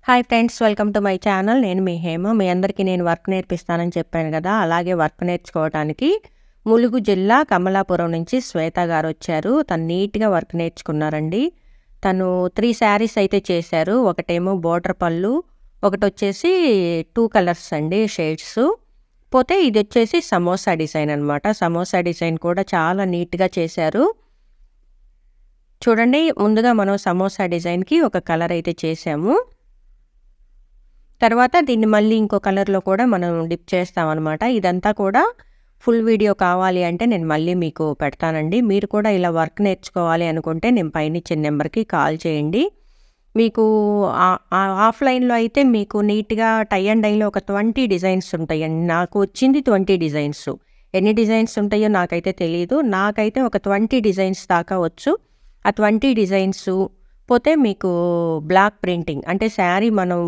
Hi friends, welcome to my channel. నేను మీ హేమ. మీ అందరికీ నేను వర్క్ నేర్పిస్తానని చెప్పాను కదా, అలాగే వర్క్ నేర్చుకోవడానికి ములుగు జిల్లా కమలాపురం నుంచి శ్వేత గారు వచ్చారు. తను నీట్గా వర్క్ నేర్చుకున్నారండి. తను 3 శారీస్ అయితే చేశారు. ఒకటేమో బోర్డర్ పళ్ళు, ఒకటి వచ్చేసి 2 కలర్స్ అండి, షేడ్స్. పోతే ఇది వచ్చేసి సమోసా డిజైన్ అనమాట. సమోసా డిజైన్ కూడా చాలా నీట్గా చేశారు. చూడండి, ముందుగా మనం సమోసా డిజైన్కి ఒక కలర్ అయితే చేసాము. తర్వాత దీన్ని మళ్ళీ ఇంకో కలర్లో కూడా మనం డిప్ చేస్తామన్నమాట. ఇదంతా కూడా ఫుల్ వీడియో కావాలి అంటే నేను మళ్ళీ మీకు పెడతానండి. మీరు కూడా ఇలా వర్క్ నేర్చుకోవాలి అనుకుంటే నేను పైన ఇచ్చిన నెంబర్కి కాల్ చేయండి. మీకు ఆఫ్లైన్లో అయితే మీకు నీట్గా టై అండ్ డైలో ఒక 20 డిజైన్స్ ఉంటాయండి. నాకు వచ్చింది 20 డిజైన్స్. ఎన్ని డిజైన్స్ ఉంటాయో నాకైతే తెలియదు. నాకైతే ఒక 20 డిజైన్స్ దాకా వచ్చు. ఆ 20 డిజైన్స్ పోతే మీకు బ్లాక్ ప్రింటింగ్ అంటే శారీ మనం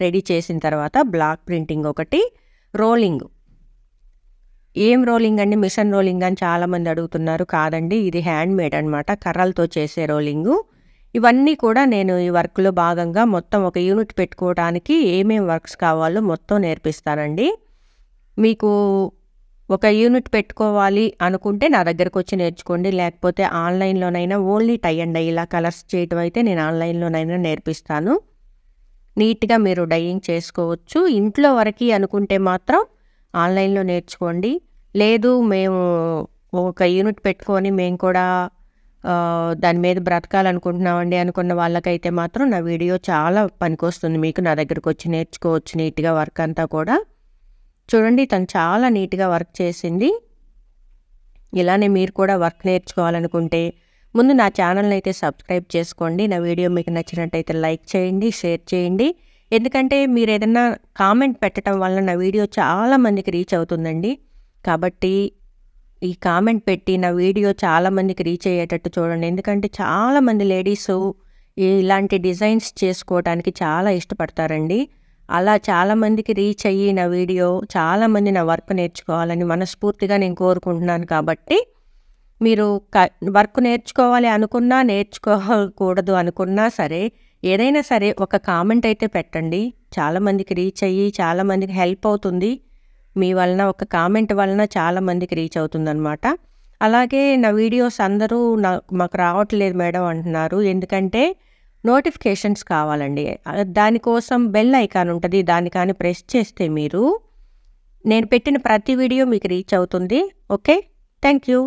రెడీ చేసిన తర్వాత బ్లాక్ ప్రింటింగ్ ఒకటి, రోలింగ్. ఏం రోలింగ్ అండి, మిషన్ రోలింగ్ అని చాలామంది అడుగుతున్నారు. కాదండి, ఇది హ్యాండ్ మేడ్ అనమాట, కర్రలతో చేసే రోలింగు. ఇవన్నీ కూడా నేను ఈ వర్క్లో భాగంగా మొత్తం ఒక యూనిట్ పెట్టుకోవడానికి ఏమేం వర్క్స్ కావాలో మొత్తం నేర్పిస్తానండి. మీకు ఒక యూనిట్ పెట్టుకోవాలి అనుకుంటే నా దగ్గరకు వచ్చి నేర్చుకోండి. లేకపోతే ఆన్లైన్లోనైనా ఓన్లీ టై అండ్ డై ఇలా కలర్స్ చేయటం అయితే నేను ఆన్లైన్లోనైనా నేర్పిస్తాను. నీట్గా మీరు డైయింగ్ చేసుకోవచ్చు. ఇంట్లో వరకు అనుకుంటే మాత్రం ఆన్లైన్లో నేర్చుకోండి. లేదు మేము ఒక యూనిట్ పెట్టుకొని మేము కూడా దాని మీద బ్రతకాలనుకుంటున్నామండి అనుకున్న వాళ్ళకైతే మాత్రం నా వీడియో చాలా పనికొస్తుంది. మీకు నా దగ్గరకు వచ్చి నేర్చుకోవచ్చు నీట్గా వర్క్ అంతా కూడా. చూడండి, తను చాలా నీట్గా వర్క్ చేసింది. ఇలానే మీరు కూడా వర్క్ నేర్చుకోవాలనుకుంటే ముందు నా ఛానల్ని అయితే సబ్స్క్రైబ్ చేసుకోండి. నా వీడియో మీకు నచ్చినట్టయితే లైక్ చేయండి, షేర్ చేయండి. ఎందుకంటే మీరు ఏదైనా కామెంట్ పెట్టడం వల్ల నా వీడియో చాలామందికి రీచ్ అవుతుందండి. కాబట్టి ఈ కామెంట్ పెట్టి నా వీడియో చాలామందికి రీచ్ అయ్యేటట్టు చూడండి. ఎందుకంటే చాలామంది లేడీసు ఇలాంటి డిజైన్స్ చేసుకోవడానికి చాలా ఇష్టపడతారండి. అలా చాలామందికి రీచ్ అయ్యి నా వీడియో చాలామంది నా వర్క్ నేర్చుకోవాలని మనస్ఫూర్తిగా నేను కోరుకుంటున్నాను. కాబట్టి మీరు వర్క్ నేర్చుకోవాలి అనుకున్నా, నేర్చుకోకూడదు అనుకున్నా సరే, ఏదైనా సరే ఒక కామెంట్ అయితే పెట్టండి. చాలామందికి రీచ్ అయ్యి చాలామందికి హెల్ప్ అవుతుంది. మీ వలన ఒక కామెంట్ వలన చాలామందికి రీచ్ అవుతుందన్నమాట. అలాగే నా వీడియోస్ అందరూ మాకు రావట్లేదు మేడం అంటున్నారు. ఎందుకంటే నోటిఫికేషన్స్ కావాలండి. దానికోసం బెల్ ఐకాన్ ఉంటుంది, దాన్ని కానీ ప్రెస్ చేస్తే మీరు నేను పెట్టిన ప్రతి వీడియో మీకు రీచ్ అవుతుంది. Okay, thank you.